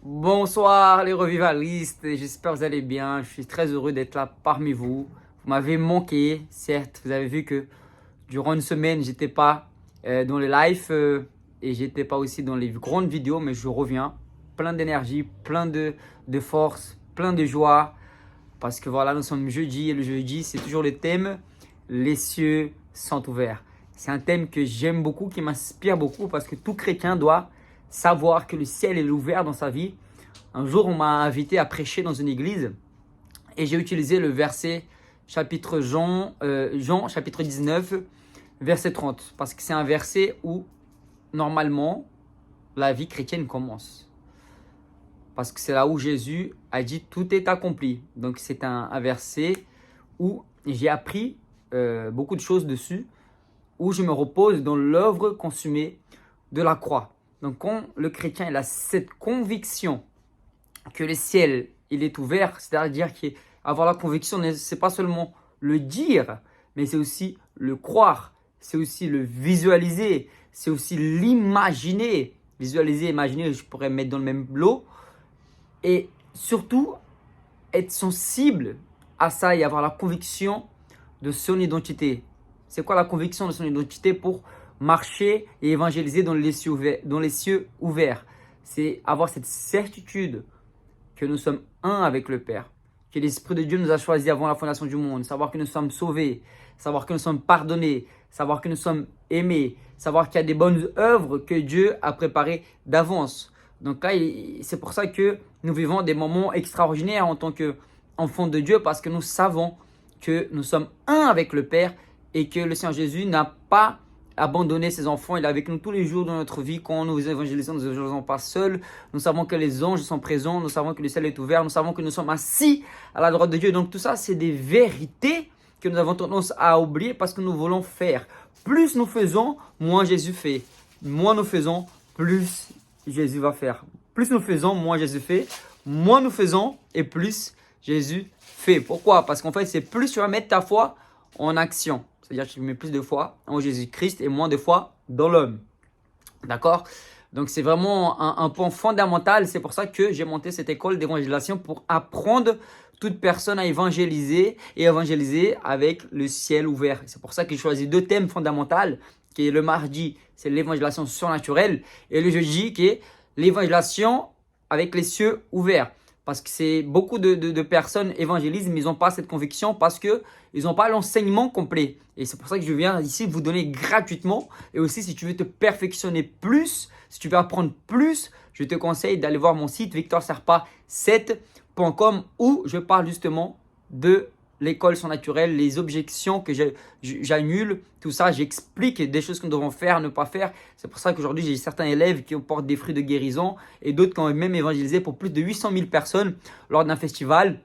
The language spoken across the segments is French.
Bonsoir les revivalistes, j'espère que vous allez bien. Je suis très heureux d'être là parmi vous. Vous m'avez manqué, certes. Vous avez vu que durant une semaine, j'étais pas dans les lives et j'étais pas aussi dans les grandes vidéos, mais je reviens plein d'énergie, plein de force, plein de joie. Parce que voilà, nous sommes jeudi et le jeudi, c'est toujours le thème les cieux sont ouverts. C'est un thème que j'aime beaucoup, qui m'inspire beaucoup parce que tout chrétien doit savoir que le ciel est ouvert dans sa vie. Un jour, on m'a invité à prêcher dans une église et j'ai utilisé le verset chapitre Jean chapitre 19, verset 30. Parce que c'est un verset où, normalement, la vie chrétienne commence. Parce que c'est là où Jésus a dit « tout est accompli ». Donc, c'est un verset où j'ai appris beaucoup de choses dessus, où je me repose dans l'œuvre consumée de la croix. Donc, quand le chrétien il a cette conviction que le ciel il est ouvert, c'est-à-dire qu'avoir la conviction, c'est pas seulement le dire, mais c'est aussi le croire, c'est aussi le visualiser, c'est aussi l'imaginer. Visualiser, imaginer, je pourrais mettre dans le même lot. Et surtout, être sensible à ça et avoir la conviction de son identité. C'est quoi la conviction de son identité pour marcher et évangéliser dans les cieux ouverts? C'est avoir cette certitude que nous sommes un avec le Père, que l'Esprit de Dieu nous a choisis avant la fondation du monde, savoir que nous sommes sauvés, savoir que nous sommes pardonnés, savoir que nous sommes aimés, savoir qu'il y a des bonnes œuvres que Dieu a préparées d'avance. Donc là, c'est pour ça que nous vivons des moments extraordinaires en tant qu'enfants de Dieu, parce que nous savons que nous sommes un avec le Père et que le Seigneur Jésus n'a pas abandonner ses enfants. Il est avec nous tous les jours dans notre vie. Quand nous évangélisons, nous n'évangélisons pas seuls. Nous savons que les anges sont présents. Nous savons que le ciel est ouvert. Nous savons que nous sommes assis à la droite de Dieu. Donc tout ça, c'est des vérités que nous avons tendance à oublier parce que nous voulons faire. Plus nous faisons, moins Jésus fait. Moins nous faisons, plus Jésus va faire. Plus nous faisons, moins Jésus fait. Moins nous faisons et plus Jésus fait. Pourquoi? Parce qu'en fait, c'est plus tu vas mettre ta foi en action. C'est-à-dire que tu mets plus de foi en Jésus-Christ et moins de foi dans l'homme. D'accord? Donc, c'est vraiment un point fondamental. C'est pour ça que j'ai monté cette école d'évangélisation pour apprendre toute personne à évangéliser et évangéliser avec le ciel ouvert. C'est pour ça que j'ai choisi deux thèmes fondamentaux, qui est le mardi, c'est l'évangélisation surnaturelle, et le jeudi, qui est l'évangélisation avec les cieux ouverts. Parce que c'est beaucoup de personnes évangélisent, mais ils n'ont pas cette conviction parce qu'ils n'ont pas l'enseignement complet. Et c'est pour ça que je viens ici vous donner gratuitement. Et aussi, si tu veux te perfectionner plus, si tu veux apprendre plus, je te conseille d'aller voir mon site victorserpa7.com où je parle justement de l'école surnaturelle, les objections que j'annule, tout ça, j'explique des choses que nous devons faire, ne pas faire. C'est pour ça qu'aujourd'hui, j'ai certains élèves qui portent des fruits de guérison et d'autres qui ont même évangélisé pour plus de 800 000 personnes lors d'un festival.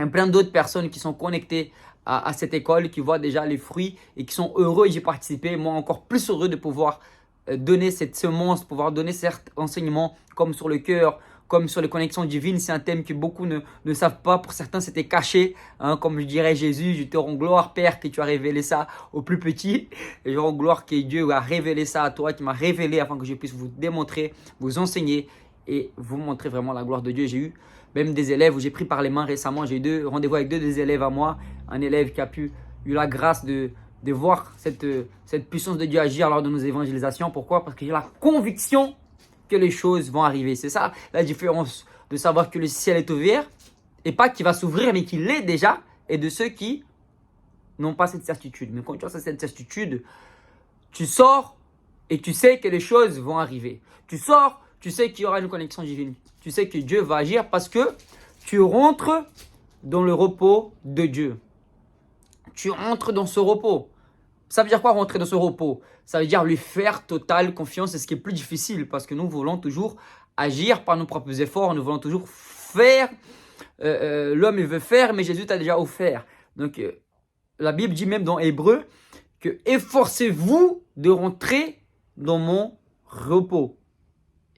Et plein d'autres personnes qui sont connectées à cette école, qui voient déjà les fruits et qui sont heureux d'y participer. Moi, encore plus heureux de pouvoir donner cette semence, pouvoir donner certains enseignements comme sur le cœur, comme sur les connexions divines. C'est un thème que beaucoup ne savent pas. Pour certains, c'était caché. Hein, comme je dirais Jésus, je te rends gloire, Père, que tu as révélé ça aux plus petits. Et je rends gloire que Dieu a révélé ça à toi, qui m'a révélé afin que je puisse vous démontrer, vous enseigner et vous montrer vraiment la gloire de Dieu. J'ai eu même des élèves où j'ai pris par les mains récemment. J'ai eu rendez-vous avec deux des élèves à moi. Un élève qui a eu la grâce de voir cette puissance de Dieu agir lors de nos évangélisations. Pourquoi? Parce que j'ai la conviction que les choses vont arriver. C'est ça la différence de savoir que le ciel est ouvert et pas qu'il va s'ouvrir, mais qu'il l'est déjà, et de ceux qui n'ont pas cette certitude. Mais quand tu as cette certitude, tu sors et tu sais que les choses vont arriver. Tu sors, tu sais qu'il y aura une connexion divine. Tu sais que Dieu va agir parce que tu rentres dans le repos de Dieu. Tu rentres dans ce repos. Ça veut dire quoi rentrer dans ce repos? Ça veut dire lui faire totale confiance. C'est ce qui est plus difficile parce que nous voulons toujours agir par nos propres efforts. Nous voulons toujours faire. L'homme il veut faire, mais Jésus t'a déjà offert. Donc la Bible dit même dans Hébreu que efforcez-vous de rentrer dans mon repos.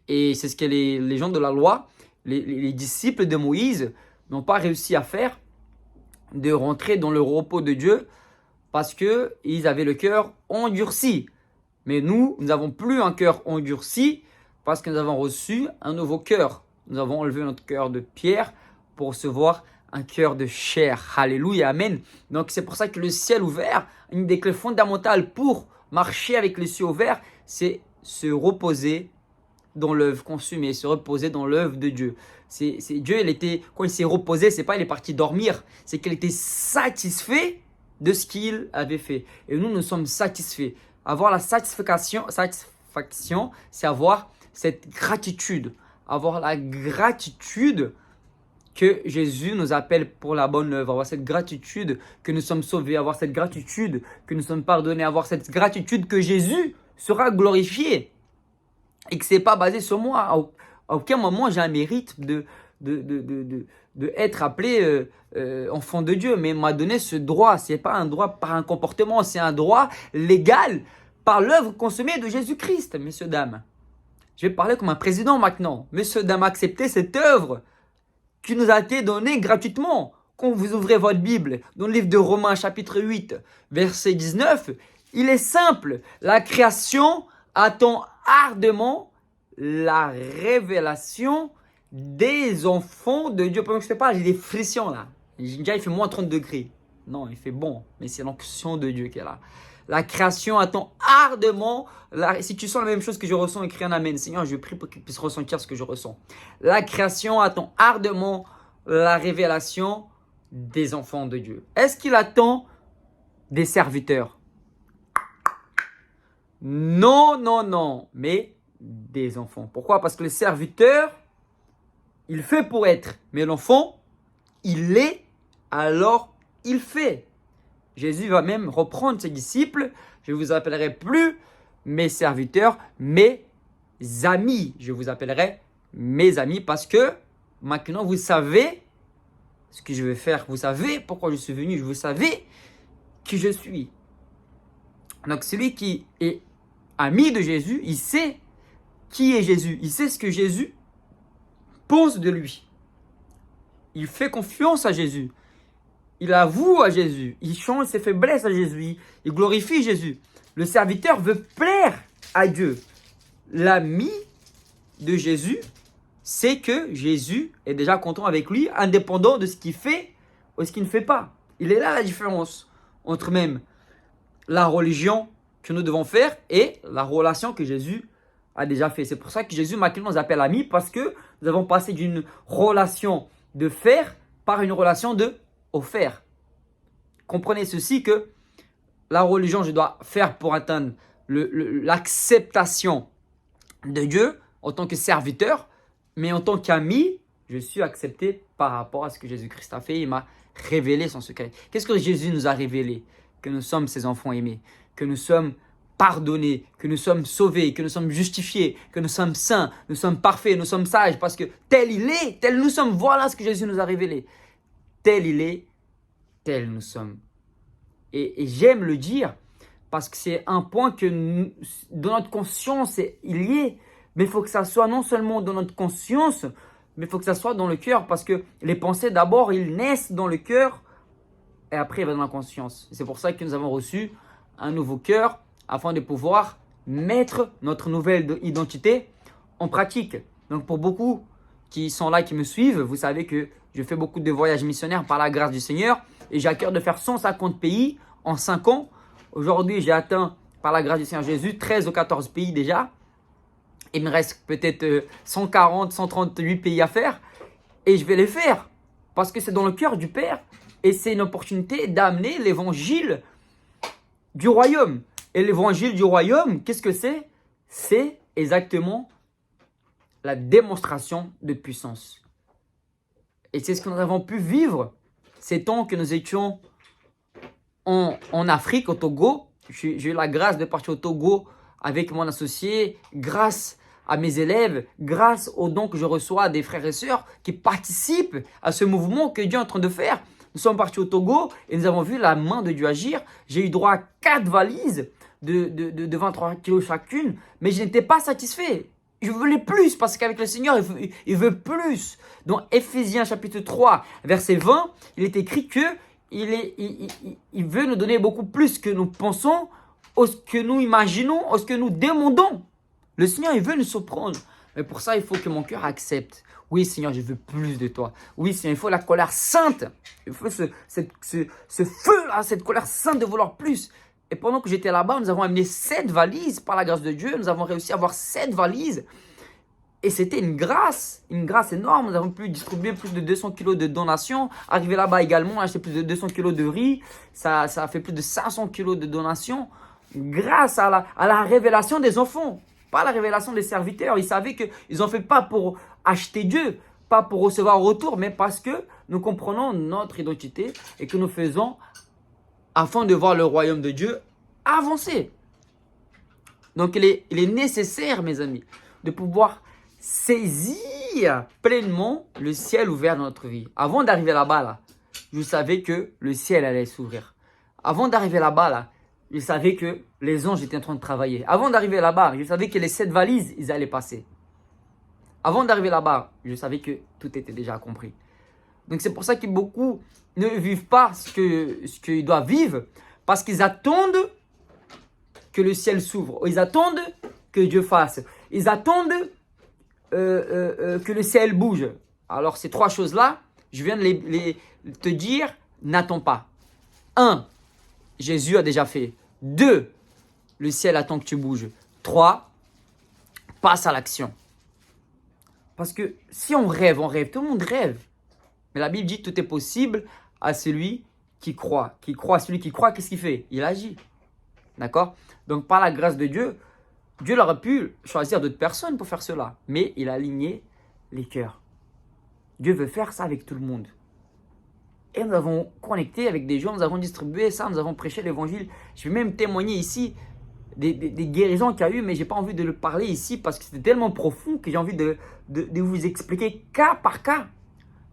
Et c'est ce que les gens de la loi, les disciples de Moïse n'ont pas réussi à faire, de rentrer dans le repos de Dieu, parce qu'ils avaient le cœur endurci. Mais nous n'avons plus un cœur endurci parce que nous avons reçu un nouveau cœur. nous avons enlevé notre cœur de pierre pour recevoir un cœur de chair. Alléluia, amen. Donc c'est pour ça que le ciel ouvert, une des clés fondamentales pour marcher avec les cieux ouverts, c'est se reposer dans l'œuvre consumée, se reposer dans l'œuvre de Dieu. C'est Dieu, quand il s'est reposé, c'est pas il est parti dormir, c'est qu'il était satisfait de ce qu'il avait fait. Et nous sommes satisfaits. Avoir la satisfaction, c'est avoir cette gratitude. Avoir la gratitude que Jésus nous appelle pour la bonne œuvre. Avoir cette gratitude que nous sommes sauvés. Avoir cette gratitude que nous sommes pardonnés. Avoir cette gratitude que Jésus sera glorifié. Et que ce n'est pas basé sur moi. À aucun moment j'ai un mérite de être appelé enfant de Dieu. Mais il m'a donné ce droit. Ce n'est pas un droit par un comportement. C'est un droit légal par l'œuvre consommée de Jésus-Christ, messieurs, dames. Je vais parler comme un président maintenant. Messieurs, dames, acceptez cette œuvre qui nous a été donnée gratuitement. Quand vous ouvrez votre Bible, dans le livre de Romains chapitre 8, verset 19, il est simple. La création attend ardemment la révélation des enfants de Dieu. Pendant que je te parle, j'ai des frictions là. Déjà, il fait moins 30 degrés. Non, il fait bon, mais c'est l'onction de Dieu qui est là. La création attend ardemment. Si tu sens la même chose que je ressens, écris un amen. Seigneur, je prie pour qu'il puisse ressentir ce que je ressens. La création attend ardemment la révélation des enfants de Dieu. Est-ce qu'il attend des serviteurs? Non, non, non, mais des enfants. Pourquoi? Parce que le serviteur, il fait pour être. Mais l'enfant, il est, alors il fait. Jésus va même reprendre ses disciples. Je vous appellerai plus mes serviteurs, mes amis. Je vous appellerai mes amis parce que maintenant vous savez ce que je vais faire. Vous savez pourquoi je suis venu. Vous savez qui je suis. Donc celui qui est ami de Jésus, il sait qui est Jésus. Il sait ce que Jésus pense de lui. Il fait confiance à Jésus. Il avoue à Jésus. Il change ses faiblesses à Jésus. Il glorifie Jésus. Le serviteur veut plaire à Dieu. L'ami de Jésus sait que Jésus est déjà content avec lui, indépendant de ce qu'il fait ou ce qu'il ne fait pas. Il est là la différence entre même la religion que nous devons faire et la relation que Jésus a déjà fait. C'est pour ça que Jésus maintenant nous appelle amis, parce que nous avons passé d'une relation de faire par une relation de offert. Comprenez ceci, que la religion, je dois faire pour atteindre l'acceptation de Dieu en tant que serviteur, mais en tant qu'ami, je suis accepté par rapport à ce que Jésus-Christ a fait. Il m'a révélé son secret. Qu'est-ce que Jésus nous a révélé? Que nous sommes ses enfants aimés, que nous sommes pardonnés, que nous sommes sauvés, que nous sommes justifiés, que nous sommes saints, nous sommes parfaits, nous sommes sages, parce que tel il est, tel nous sommes. Voilà ce que Jésus nous a révélé. Tel il est, tel nous sommes. Et j'aime le dire parce que c'est un point que dans notre conscience, il y est. Mais il faut que ça soit non seulement dans notre conscience, mais il faut que ça soit dans le cœur. Parce que les pensées, d'abord, ils naissent dans le cœur et après, ils vont dans la conscience. C'est pour ça que nous avons reçu un nouveau cœur afin de pouvoir mettre notre nouvelle identité en pratique. Donc, pour beaucoup qui sont là, qui me suivent, vous savez que je fais beaucoup de voyages missionnaires par la grâce du Seigneur et j'ai à cœur de faire 150 pays en 5 ans. Aujourd'hui, j'ai atteint par la grâce du Seigneur Jésus 13 ou 14 pays déjà. Il me reste peut-être 140, 138 pays à faire et je vais les faire parce que c'est dans le cœur du Père et c'est une opportunité d'amener l'évangile du royaume. Et l'évangile du royaume, qu'est-ce que c'est? C'est exactement la démonstration de puissance. Et c'est ce que nous avons pu vivre ces temps que nous étions en Afrique, au Togo. J'ai eu la grâce de partir au Togo avec mon associé, grâce à mes élèves, grâce aux dons que je reçois des frères et sœurs qui participent à ce mouvement que Dieu est en train de faire. Nous sommes partis au Togo et nous avons vu la main de Dieu agir. J'ai eu droit à 4 valises de 23 kilos chacune, mais je n'étais pas satisfait. Je voulais plus parce qu'avec le Seigneur, il veut plus. Dans Ephésiens chapitre 3, verset 20, il est écrit que il veut nous donner beaucoup plus que nous pensons, ou ce que nous imaginons, ou ce que nous demandons. Le Seigneur, il veut nous surprendre. Mais pour ça, il faut que mon cœur accepte. Oui, Seigneur, je veux plus de toi. Oui, Seigneur, il faut la colère sainte. Il faut ce feu-là, cette colère sainte de vouloir plus. Et pendant que j'étais là-bas, nous avons amené 7 valises par la grâce de Dieu. Nous avons réussi à avoir 7 valises. Et c'était une grâce énorme. Nous avons pu distribuer plus de 200 kilos de donations. Arrivé là-bas également, on a acheté plus de 200 kilos de riz. Ça a fait plus de 500 kilos de donations. Grâce à la révélation des enfants, pas la révélation des serviteurs. Ils savaient qu'ils n'ont fait pas pour acheter Dieu, pas pour recevoir au retour, mais parce que nous comprenons notre identité et que nous faisons afin de voir le royaume de Dieu avancer. Donc il est nécessaire, mes amis, de pouvoir saisir pleinement le ciel ouvert dans notre vie. Avant d'arriver là-bas, là, je savais que le ciel allait s'ouvrir. Avant d'arriver là-bas, là, je savais que les anges étaient en train de travailler. Avant d'arriver là-bas, je savais que les 7 valises, ils allaient passer. Avant d'arriver là-bas, je savais que tout était déjà compris. Donc c'est pour ça que beaucoup ne vivent pas ce qu'ils doivent vivre, parce qu'ils attendent que le ciel s'ouvre. Ils attendent que Dieu fasse. Ils attendent que le ciel bouge. Alors ces 3 choses-là, je viens de te dire, n'attends pas. 1, Jésus a déjà fait. 2, le ciel attend que tu bouges. 3, passe à l'action. Parce que si on rêve, tout le monde rêve. Mais la Bible dit tout est possible à celui qui croit. Celui qui croit, qu'est-ce qu'il fait? Il agit. D'accord? Donc par la grâce de Dieu, Dieu aurait pu choisir d'autres personnes pour faire cela. Mais il a aligné les cœurs. Dieu veut faire ça avec tout le monde. Et nous avons connecté avec des gens, nous avons distribué ça, nous avons prêché l'évangile. Je vais même témoigner ici des guérisons qu'il y a eu, mais je n'ai pas envie de le parler ici parce que c'était tellement profond que j'ai envie de vous expliquer cas par cas.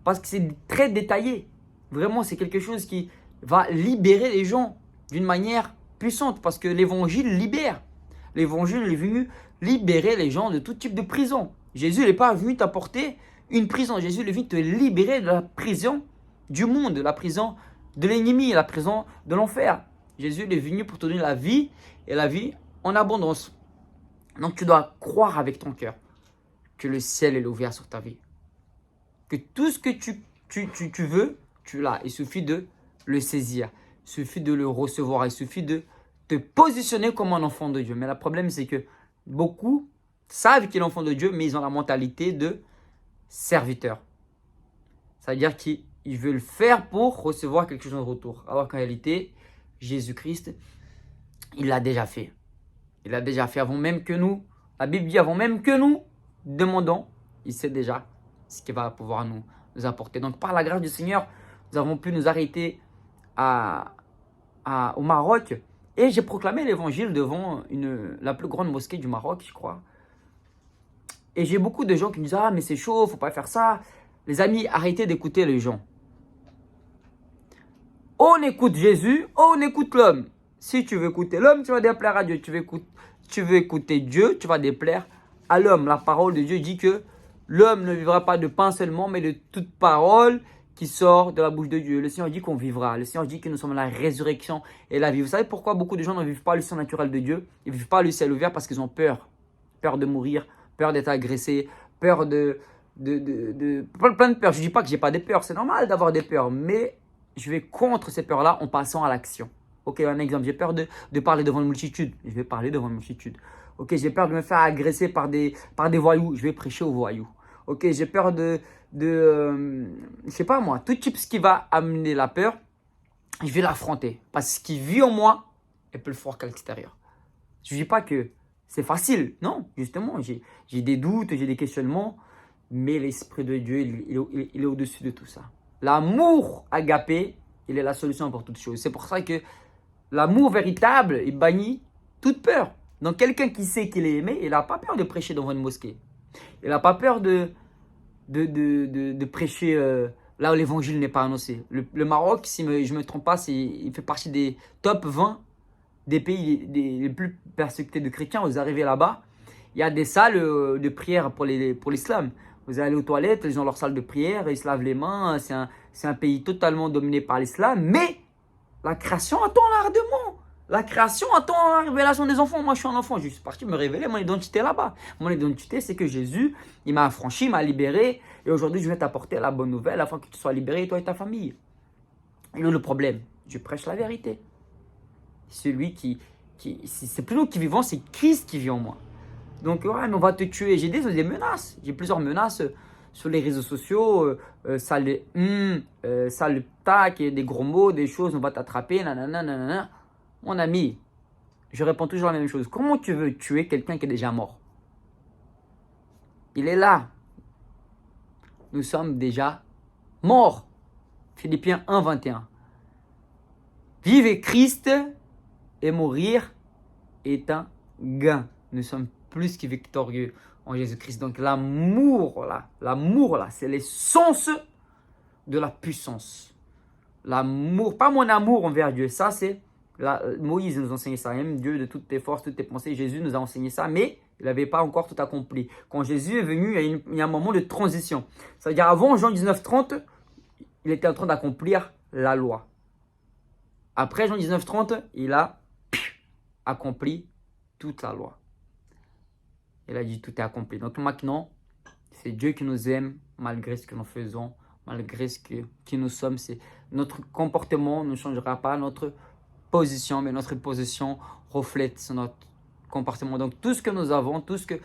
Parce que c'est très détaillé. Vraiment, c'est quelque chose qui va libérer les gens d'une manière puissante parce que l'évangile libère. L'évangile est venu libérer les gens de tout type de prison. Jésus n'est pas venu t'apporter une prison. Jésus est venu te libérer de la prison du monde, la prison de l'ennemi, la prison de l'enfer. Jésus est venu pour te donner la vie et la vie en abondance. Donc tu dois croire avec ton cœur que le ciel est ouvert sur ta vie. Que tout ce que tu veux, tu l'as. Il suffit de le saisir. Il suffit de le recevoir. Il suffit de te positionner comme un enfant de Dieu. Mais le problème, c'est que beaucoup savent qu'il est l'enfant de Dieu, mais ils ont la mentalité de serviteur. Ça veut dire qu'ils veulent faire pour recevoir quelque chose en retour. Alors qu'en réalité, Jésus-Christ, il l'a déjà fait. Il l'a déjà fait avant même que nous. La Bible dit avant même que nous demandons, il sait déjà ce qu'il va pouvoir nous apporter. Donc par la grâce du Seigneur, nous avons pu nous arrêter au Maroc. Et j'ai proclamé l'évangile devant la plus grande mosquée du Maroc, je crois. Et j'ai beaucoup de gens qui me disent « Ah, mais c'est chaud, faut pas faire ça. » Les amis, arrêtez d'écouter les gens. On écoute Jésus, on écoute l'homme. Si tu veux écouter l'homme, tu vas déplaire à Dieu. Tu veux écouter Dieu, tu vas déplaire à l'homme. La parole de Dieu dit que l'homme ne vivra pas de pain seulement, mais de toute parole qui sort de la bouche de Dieu. Le Seigneur dit qu'on vivra. Le Seigneur dit que nous sommes la résurrection et la vie. Vous savez pourquoi beaucoup de gens ne vivent pas le sang naturel de Dieu? Ils ne vivent pas le ciel ouvert parce qu'ils ont peur. Peur de mourir, peur d'être agressé, peur plein de peurs. Je ne dis pas que je n'ai pas des peurs. C'est normal d'avoir des peurs. Mais je vais contre ces peurs-là en passant à l'action. Ok, un exemple. J'ai peur de parler devant une multitude. Je vais parler devant une multitude. Ok, j'ai peur de me faire agresser par des voyous. Je vais prêcher aux voyous. Ok, j'ai peur je sais pas moi, tout type ce qui va amener la peur, je vais l'affronter. Parce qu'il vit en moi est plus fort qu'à l'extérieur. Je ne dis pas que c'est facile. Non, justement, j'ai des doutes, j'ai des questionnements. Mais l'Esprit de Dieu, il est au-dessus de tout ça. L'amour agapé, il est la solution pour toutes choses. C'est pour ça que l'amour véritable, il bannit toute peur. Donc quelqu'un qui sait qu'il est aimé, il n'a pas peur de prêcher devant une mosquée. Il n'a pas peur de prêcher là où l'évangile n'est pas annoncé. Le Maroc, si je ne me trompe pas, il fait partie des top 20 des pays les plus persécutés de chrétiens. Vous arrivez là-bas, il y a des salles de prière pour l'islam. Vous allez aux toilettes, ils ont leur salle de prière, ils se lavent les mains. C'est un pays totalement dominé par l'islam. Mais la création attend ardemment La création attend la révélation des enfants. Moi, je suis un enfant. Je suis parti me révéler mon identité là-bas. Mon identité, c'est que Jésus, il m'a affranchi, il m'a libéré. Et aujourd'hui, je vais t'apporter la bonne nouvelle afin que tu sois libéré, toi et ta famille. Et le problème, je prêche la vérité. Celui c'est plus nous qui vivons, c'est Christ qui vit en moi. Donc, ouais, mais on va te tuer. J'ai des menaces. J'ai plusieurs menaces sur les réseaux sociaux. Ça le tac, des gros mots, des choses, on va t'attraper, nanana, nanana. Mon ami, je réponds toujours la même chose. Comment tu veux tuer quelqu'un qui est déjà mort? Il est là. Nous sommes déjà morts. Philippiens 1, 21. Vivre Christ et mourir est un gain. Nous sommes plus que victorieux en Jésus-Christ. Donc l'amour là, c'est l'essence de la puissance. L'amour, pas mon amour envers Dieu, ça c'est, Moïse nous a enseigné ça, aime Dieu de toutes tes forces, toutes tes pensées. Jésus nous a enseigné ça, mais il n'avait pas encore tout accompli. Quand Jésus est venu, il y a un moment de transition. C'est-à-dire avant Jean 19:30, il était en train d'accomplir la loi. Après Jean 19:30, il a accompli toute la loi. Il a dit tout est accompli. Donc maintenant, c'est Dieu qui nous aime malgré ce que nous faisons, malgré qui nous sommes. C'est notre comportement ne changera pas notre position, mais notre position reflète notre comportement. Donc tout ce que nous avons, tout ce que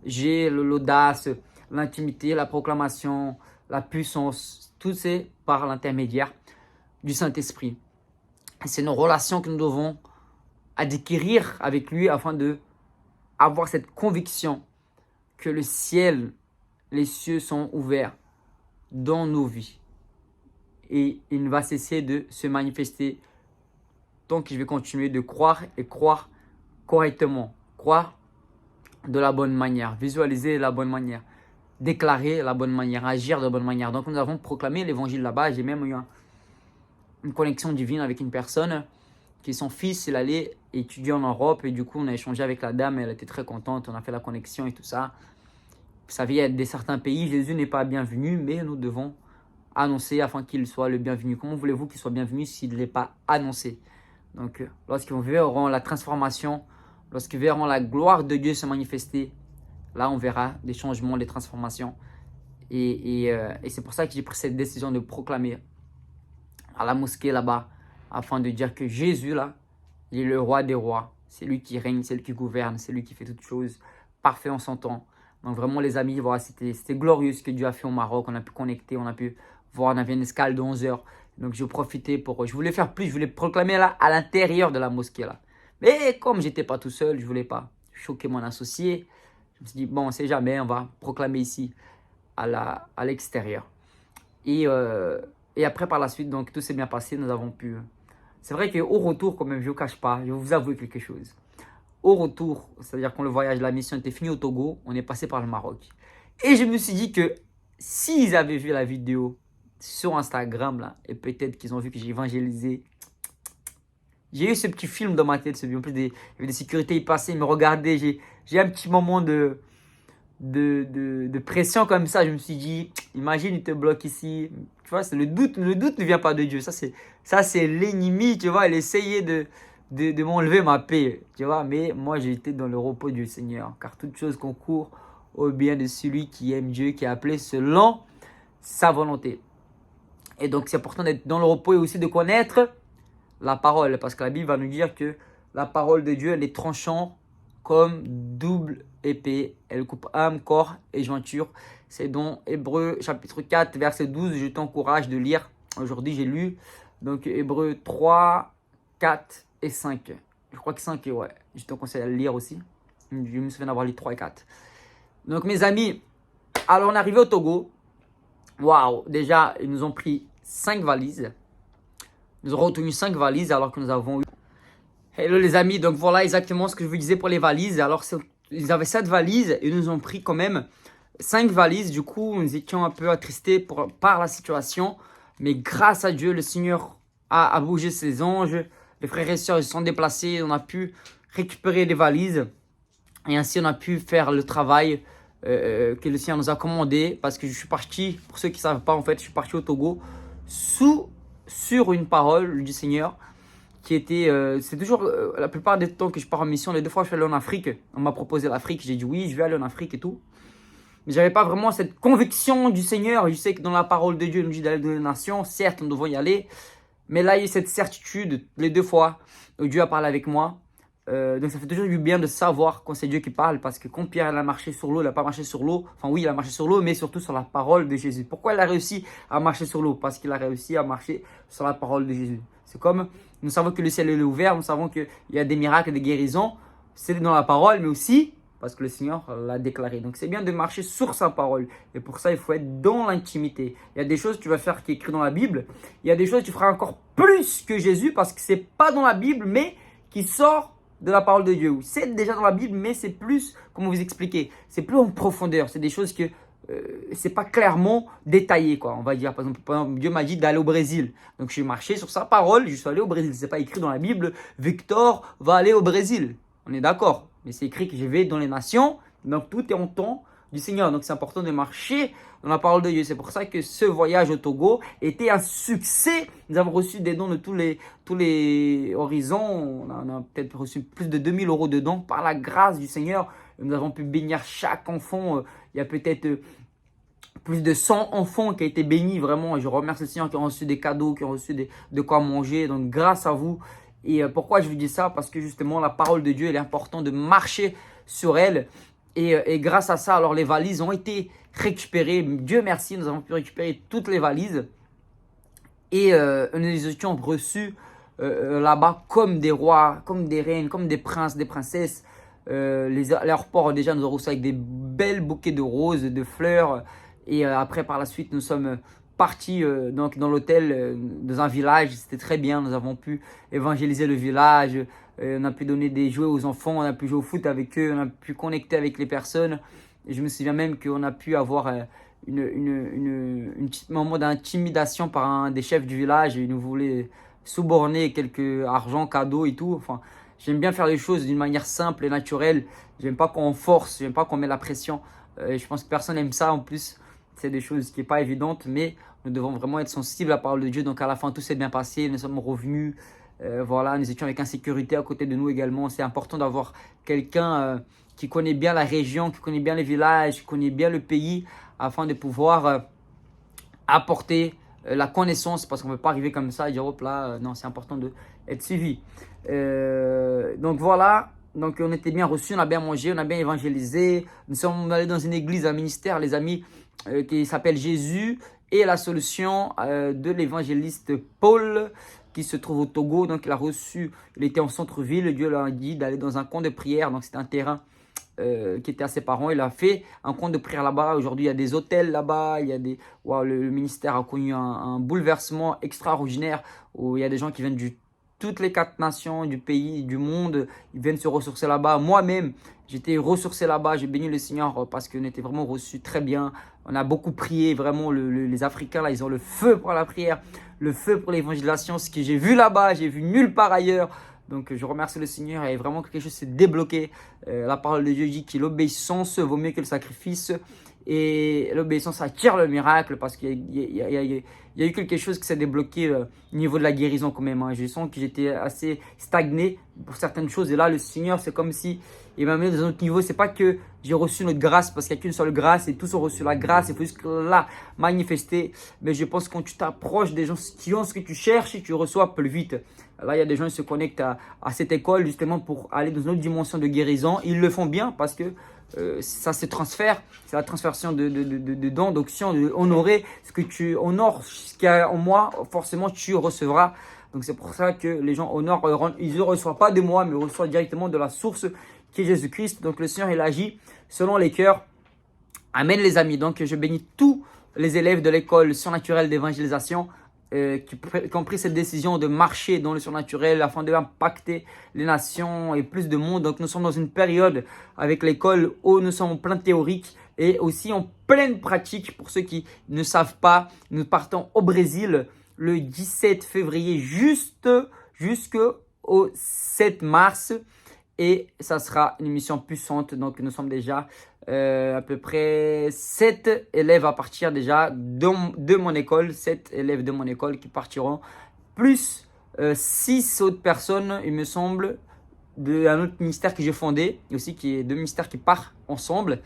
j'ai, l'audace, l'intimité, la proclamation, la puissance, tout c'est par l'intermédiaire du Saint-Esprit. C'est nos relations que nous devons acquérir avec lui afin de avoir cette conviction que le ciel, les cieux sont ouverts dans nos vies. Et il ne va cesser de se manifester tant que je vais continuer de croire et croire correctement. Croire de la bonne manière, visualiser de la bonne manière, déclarer de la bonne manière, agir de la bonne manière. Donc nous avons proclamé l'évangile là-bas. J'ai même eu une connexion divine avec une personne qui son fils, il allait étudier en Europe et du coup on a échangé avec la dame, elle était très contente, on a fait la connexion et tout ça. Vous savez, il y a des certains pays, Jésus n'est pas bienvenu, mais nous devons annoncer afin qu'il soit le bienvenu. Comment voulez-vous qu'il soit bienvenu s'il n'est pas annoncé? Donc lorsqu'ils verront la transformation, lorsqu'ils verront la gloire de Dieu se manifester, là on verra des changements, des transformations. Et c'est pour ça que j'ai pris cette décision de proclamer à la mosquée là-bas, afin de dire que Jésus là, il est le roi des rois. C'est lui qui règne, c'est lui qui gouverne, c'est lui qui fait toutes choses parfait en son temps. Donc vraiment les amis, voilà, c'était glorieux ce que Dieu a fait au Maroc. On a pu connecter, on a pu voir, on avait une escale de 11 heures. Donc j'ai profité pour, je voulais faire plus, je voulais proclamer là à l'intérieur de la mosquée là. Mais comme j'étais pas tout seul, je voulais pas choquer mon associé. Je me suis dit bon, on sait jamais, on va proclamer ici à l'extérieur. Et après par la suite, donc tout s'est bien passé, nous avons pu. C'est vrai qu'au retour, quand même, je ne vous cache pas, je vais vous avouer quelque chose. Au retour, c'est-à-dire quand le voyage, la mission était finie au Togo, on est passé par le Maroc. Et je me suis dit que s'ils avaient vu la vidéo sur Instagram, là, et peut-être qu'ils ont vu que j'ai évangélisé, j'ai eu ce petit film dans ma tête, en plus il y avait des sécurités, ils passaient, ils me regardaient, j'ai un petit moment de pression comme ça. Je me suis dit, imagine, il te bloque ici. Tu vois, c'est le doute ne vient pas de Dieu. Ça, c'est l'ennemi, tu vois, il essayait de m'enlever ma paix, tu vois. Mais moi, j'ai été dans le repos du Seigneur, car toute chose concourt au bien de celui qui aime Dieu, qui est appelé selon sa volonté. Et donc, c'est important d'être dans le repos et aussi de connaître la parole, parce que la Bible va nous dire que la parole de Dieu, elle est tranchante comme double épée, elle coupe âme, corps et jointure. C'est dans Hébreux chapitre 4, verset 12. Je t'encourage de lire. Aujourd'hui, j'ai lu donc Hébreux 3, 4 et 5. Je crois que 5, ouais. Je te conseille de le lire aussi. Je me souviens d'avoir lu 3 et 4. Donc, mes amis, alors on est arrivé au Togo. Waouh, déjà, ils nous ont pris 5 valises. Nous avons retenu 5 valises alors que nous avons eu. Hello les amis, donc voilà exactement ce que je vous disais pour les valises. Alors, ils avaient 7 valises et nous ont pris quand même 5 valises. Du coup, nous étions un peu attristés par la situation. Mais grâce à Dieu, le Seigneur a bougé ses anges. Les frères et sœurs ils se sont déplacés. On a pu récupérer les valises. Et ainsi, on a pu faire le travail que le Seigneur nous a commandé. Parce que je suis parti, pour ceux qui ne savent pas, en fait, je suis parti au Togo sur une parole du Seigneur qui était, c'est toujours la plupart des temps que je pars en mission, les 2 fois je suis allé en Afrique, on m'a proposé l'Afrique, j'ai dit oui, je vais aller en Afrique et tout. Mais j'avais pas vraiment cette conviction du Seigneur. Je sais que dans la parole de Dieu, il nous dit d'aller dans les nations, certes, nous devons y aller, mais là, il y a cette certitude, les 2 fois, où Dieu a parlé avec moi. Donc ça fait toujours du bien de savoir quand c'est Dieu qui parle, parce que quand Pierre il a marché sur l'eau, il n'a pas marché sur l'eau, enfin oui, il a marché sur l'eau, mais surtout sur la parole de Jésus. Pourquoi il a réussi à marcher sur l'eau? Parce qu'il a réussi à marcher sur la parole de Jésus. C'est comme, nous savons que le ciel est ouvert, nous savons qu'il y a des miracles, des guérisons, c'est dans la parole, mais aussi parce que le Seigneur l'a déclaré. Donc c'est bien de marcher sur sa parole, et pour ça il faut être dans l'intimité. Il y a des choses que tu vas faire qui est écrit dans la Bible, il y a des choses que tu feras encore plus que Jésus, parce que c'est pas dans la Bible, mais qui sort de la parole de Dieu. C'est déjà dans la Bible, mais c'est plus, comment vous expliquer, c'est plus en profondeur. C'est des choses que c'est pas clairement détaillé, quoi. On va dire, par exemple, Dieu m'a dit d'aller au Brésil. Donc j'ai marché sur sa parole, je suis allé au Brésil. C'est pas écrit dans la Bible, Victor va aller au Brésil. On est d'accord. Mais c'est écrit que je vais dans les nations. Donc tout est en temps du Seigneur. Donc c'est important de marcher dans la parole de Dieu. C'est pour ça que ce voyage au Togo était un succès. Nous avons reçu des dons de tous les horizons. On a peut-être reçu plus de 2000 € de dons par la grâce du Seigneur. Nous avons pu bénir chaque enfant. Il y a peut-être plus de 100 enfants qui ont été bénis vraiment. Je remercie le Seigneur qui ont reçu des cadeaux, qui ont reçu de quoi manger. Donc grâce à vous. Et pourquoi je vous dis ça? Parce que justement la parole de Dieu, il est important de marcher sur elle. Et grâce à ça, alors les valises ont été récupérées. Dieu merci, nous avons pu récupérer toutes les valises. Et nous les étions reçus là-bas comme des rois, comme des reines, comme des princes, des princesses. L'aéroport déjà nous a reçus avec des belles bouquets de roses, de fleurs. Et après, par la suite, nous sommes partis donc dans l'hôtel, dans un village. C'était très bien. Nous avons pu évangéliser le village. On a pu donner des jouets aux enfants. On a pu jouer au foot avec eux. On a pu connecter avec les personnes. Et je me souviens même qu'on a pu avoir une petite moment d'intimidation par un des chefs du village. Il nous voulait suborner quelques argent, cadeaux et tout. Enfin, j'aime bien faire les choses d'une manière simple et naturelle. J'aime pas qu'on force. J'aime pas qu'on met la pression. Je pense que personne n'aime ça en plus. C'est des choses qui n'est pas évidentes, mais nous devons vraiment être sensibles à la parole de Dieu. Donc à la fin, tout s'est bien passé. Nous sommes revenus. Voilà, nous étions avec insécurité à côté de nous également. C'est important d'avoir quelqu'un qui connaît bien la région, qui connaît bien les villages, qui connaît bien le pays, afin de pouvoir apporter la connaissance, parce qu'on ne peut pas arriver comme ça et dire hop là, non, c'est important d'être suivi. Donc voilà. Donc on était bien reçus, on a bien mangé, on a bien évangélisé. Nous sommes allés dans une église, un ministère, les amis, qui s'appelle Jésus et la solution de l'évangéliste Paul, qui se trouve au Togo. Donc il a reçu, il était en centre-ville, Dieu lui a dit d'aller dans un camp de prière. Donc c'était un terrain qui était à ses parents. Il a fait un camp de prière là-bas. Aujourd'hui il y a des hôtels là-bas. Il y a des, wow, le ministère a connu un bouleversement extraordinaire, où il y a des gens qui viennent toutes les 4 nations du pays, du monde, ils viennent se ressourcer là-bas. Moi-même, j'étais ressourcé là-bas. J'ai béni le Seigneur parce qu'on était vraiment reçus très bien. On a beaucoup prié. Vraiment, les Africains, là, ils ont le feu pour la prière, le feu pour l'évangélisation. Ce que j'ai vu là-bas, j'ai vu nulle part ailleurs. Donc, je remercie le Seigneur. Et vraiment, quelque chose s'est débloqué. La parole de Dieu dit que l'obéissance vaut mieux que le sacrifice. Et l'obéissance attire le miracle, parce qu'il y a eu quelque chose qui s'est débloqué au niveau de la guérison quand même. Hein. Je sens que j'étais assez stagné pour certaines choses. Et là, le Seigneur, c'est comme si il m'a mis dans un autre niveau. C'est pas que j'ai reçu notre grâce, parce qu'il n'y a qu'une seule grâce et tous ont reçu la grâce. Il faut juste la manifester. Mais je pense que quand tu t'approches des gens qui ont ce que tu cherches, tu reçois plus vite. Là, il y a des gens qui se connectent à cette école justement pour aller dans une autre dimension de guérison. Ils le font bien parce que ça se transfère, c'est la transfération de dons, d'options, de honorer ce que tu honores, ce qu'il y a en moi, forcément tu recevras. Donc c'est pour ça que les gens honorent, ils ne reçoivent pas de moi, mais ils reçoivent directement de la source qui est Jésus-Christ. Donc le Seigneur, il agit selon les cœurs. Amen les amis. Donc je bénis tous les élèves de l'école surnaturelle d'évangélisation qui ont pris cette décision de marcher dans le surnaturel afin d'impacter les nations et plus de monde. Donc nous sommes dans une période avec l'école où nous sommes en plein théorique et aussi en pleine pratique. Pour ceux qui ne savent pas, nous partons au Brésil le 17 février jusqu'au 7 mars. Et ça sera une mission puissante. Donc nous sommes déjà à peu près 7 élèves à partir déjà de mon école. 7 élèves de mon école qui partiront. Plus 6 autres personnes, il me semble, d'un autre ministère que j'ai fondé, aussi qui est deux ministères qui partent ensemble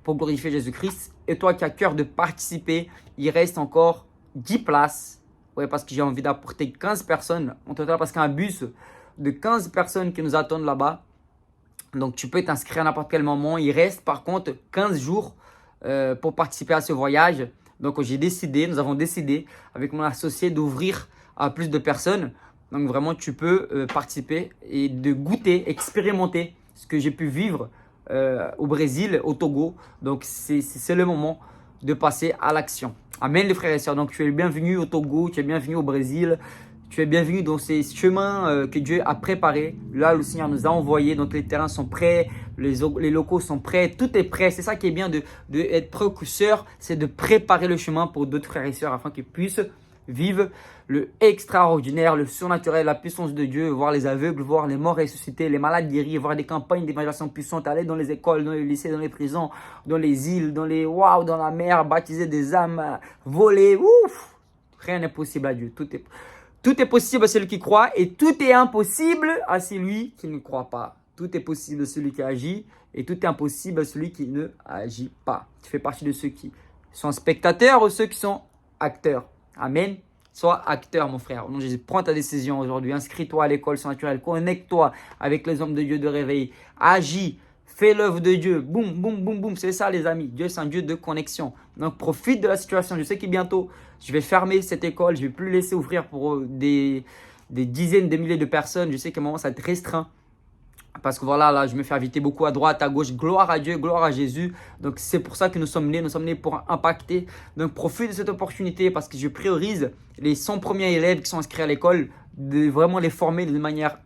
pour glorifier Jésus-Christ. Et toi qui as cœur de participer, il reste encore 10 places. Ouais, parce que j'ai envie d'apporter 15 personnes en total, parce qu'il y a un bus de 15 personnes qui nous attendent là-bas. Donc tu peux t'inscrire à n'importe quel moment. Il reste par contre 15 jours pour participer à ce voyage. Donc nous avons décidé avec mon associé d'ouvrir à plus de personnes. Donc vraiment tu peux participer et de goûter, expérimenter ce que j'ai pu vivre au Brésil, au Togo. Donc c'est le moment de passer à l'action. Amen les frères et sœurs. Donc tu es bienvenu au Togo, tu es bienvenu au Brésil. Tu es bienvenu dans ces chemins que Dieu a préparés. Là, le Seigneur nous a envoyés. Donc, les terrains sont prêts. Les locaux sont prêts. Tout est prêt. C'est ça qui est bien d'être précurseur. C'est de préparer le chemin pour d'autres frères et sœurs afin qu'ils puissent vivre le extraordinaire, le surnaturel, la puissance de Dieu, voir les aveugles, voir les morts ressuscités, les malades guéris, voir des campagnes d'évangélisation puissantes, aller dans les écoles, dans les lycées, dans les prisons, dans les îles, dans la mer, baptiser des âmes, voler. Ouf! Rien n'est possible à Dieu. Tout est possible à celui qui croit et tout est impossible à celui qui ne croit pas. Tout est possible à celui qui agit et tout est impossible à celui qui ne agit pas. Tu fais partie de ceux qui sont spectateurs ou ceux qui sont acteurs. Amen. Sois acteur, mon frère. Donc, Jésus, prends ta décision aujourd'hui. Inscris-toi à l'école surnaturelle. Connecte-toi avec les hommes de Dieu de réveil. Agis. Fais l'œuvre de Dieu. Boum, boum, boum, boum. C'est ça, les amis. Dieu, c'est un Dieu de connexion. Donc, profite de la situation. Je sais que bientôt, je vais fermer cette école. Je ne vais plus laisser ouvrir pour des dizaines de milliers de personnes. Je sais qu'à un moment, ça va être restreint. Parce que voilà, là, je me fais inviter beaucoup à droite, à gauche. Gloire à Dieu, gloire à Jésus. Donc, c'est pour ça que nous sommes nés. Nous sommes nés pour impacter. Donc, profite de cette opportunité parce que je priorise les 100 premiers élèves qui sont inscrits à l'école, de vraiment les former de manière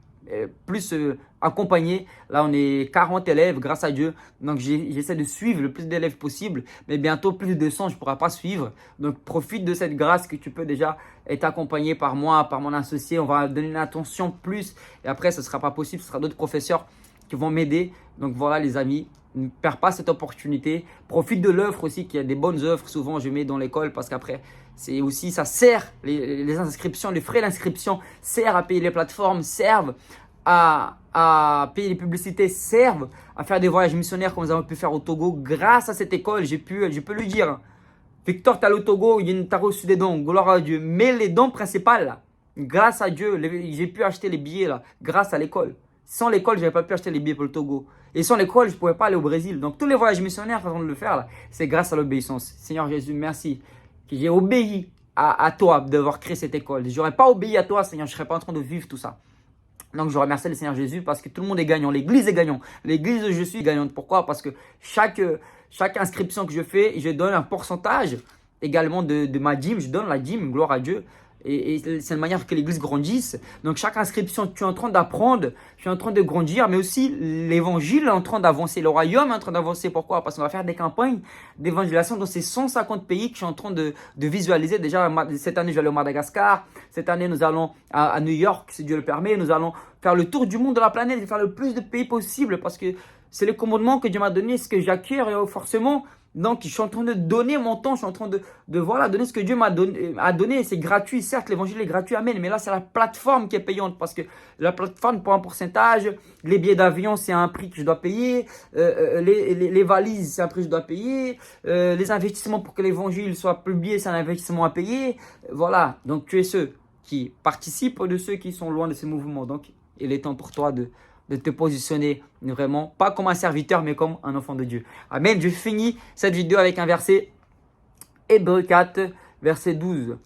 plus accompagnée. Là, on est 40 élèves, grâce à Dieu. Donc, j'essaie de suivre le plus d'élèves possible. Mais bientôt, plus de 100, je ne pourrai pas suivre. Donc, profite de cette grâce que tu peux déjà être accompagné par moi, par mon associé. On va donner une attention plus. Et après, ce ne sera pas possible. Ce sera d'autres professeurs qui vont m'aider. Donc, voilà, les amis. Ne perds pas cette opportunité. Profite de l'œuvre aussi, qu'il y a des bonnes œuvres. Souvent, je mets dans l'école parce qu'après, c'est aussi, ça sert, les inscriptions, les frais d'inscription servent à payer les plateformes, servent à payer les publicités, servent à faire des voyages missionnaires comme nous avons pu faire au Togo. Grâce à cette école, je peux le dire. Victor, tu as le Togo, tu as reçu des dons, gloire à Dieu. Mais les dons principaux, là, grâce à Dieu, j'ai pu acheter les billets là, grâce à l'école. Sans l'école, je n'avais pas pu acheter les billets pour le Togo. Et sans l'école, je ne pouvais pas aller au Brésil. Donc, tous les voyages missionnaires, avant de le faire, là, c'est grâce à l'obéissance. Seigneur Jésus, merci que j'ai obéi à toi d'avoir créé cette école. Je n'aurais pas obéi à toi, Seigneur, je ne serais pas en train de vivre tout ça. Donc, je remercie le Seigneur Jésus parce que tout le monde est gagnant. L'église est gagnante. L'église où je suis est gagnante. Pourquoi? Parce que chaque inscription que je fais, je donne un pourcentage également de ma dîme. Je donne la dîme, gloire à Dieu. Et c'est une manière que l'église grandisse. Donc, chaque inscription, tu es en train d'apprendre, tu es en train de grandir, mais aussi l'évangile est en train d'avancer, le royaume est en train d'avancer. Pourquoi? Parce qu'on va faire des campagnes d'évangélisation dans ces 150 pays que je suis en train de visualiser. Déjà, cette année, je vais aller au Madagascar. Cette année, nous allons à New York, si Dieu le permet. Nous allons faire le tour du monde de la planète et faire le plus de pays possible parce que c'est le commandement que Dieu m'a donné, ce que j'acquiers forcément. Donc, je suis en train de donner mon temps, je suis en train de voilà, donner ce que Dieu m'a donné. C'est gratuit, certes, l'évangile est gratuit, amen. Mais là, c'est la plateforme qui est payante parce que la plateforme prend un pourcentage. Les billets d'avion, c'est un prix que je dois payer. Les valises, c'est un prix que je dois payer. Les investissements pour que l'évangile soit publié, c'est un investissement à payer. Voilà, donc tu es ceux qui participent de ceux qui sont loin de ces mouvements. Donc, il est temps pour toi de te positionner vraiment, pas comme un serviteur, mais comme un enfant de Dieu. Amen. Je finis cette vidéo avec un verset, Hébreux 4, verset 12.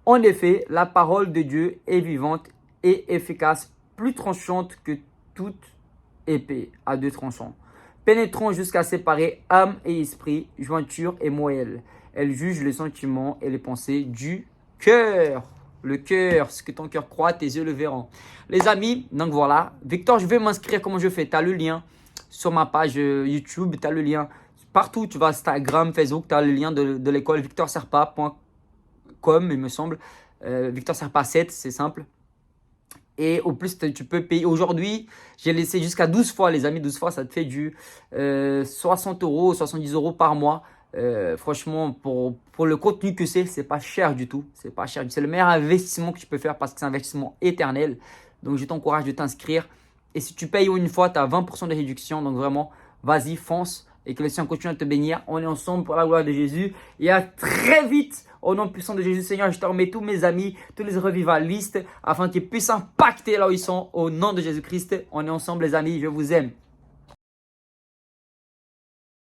En effet, la parole de Dieu est vivante et efficace, plus tranchante que toute épée à deux tranchants, pénétrant jusqu'à séparer âme et esprit, jointure et moelle. Elle juge les sentiments et les pensées du cœur. Le cœur, ce que ton cœur croit, tes yeux le verront. Les amis, donc voilà. Victor, je vais m'inscrire. Comment je fais? Tu as le lien sur ma page YouTube. Tu as le lien partout. Tu vas Instagram, Facebook. Tu as le lien de l'école victorserpa.com, il me semble. Victor Serpa 7, c'est simple. Et au plus, tu peux payer. Aujourd'hui, j'ai laissé jusqu'à 12 fois, les amis. 12 fois, ça te fait du 60 euros, 70 euros par mois. Franchement, pour le contenu que c'est pas cher du tout. C'est pas cher. C'est le meilleur investissement que tu peux faire parce que c'est un investissement éternel. Donc, je t'encourage de t'inscrire. Et si tu payes une fois, tu as 20% de réduction. Donc, vraiment, vas-y, fonce. Et que le Seigneur continue à te bénir. On est ensemble pour la gloire de Jésus. Et à très vite. Au nom puissant de Jésus, Seigneur, je te remets tous mes amis, tous les revivalistes, afin qu'ils puissent impacter là où ils sont. Au nom de Jésus-Christ, on est ensemble, les amis. Je vous aime.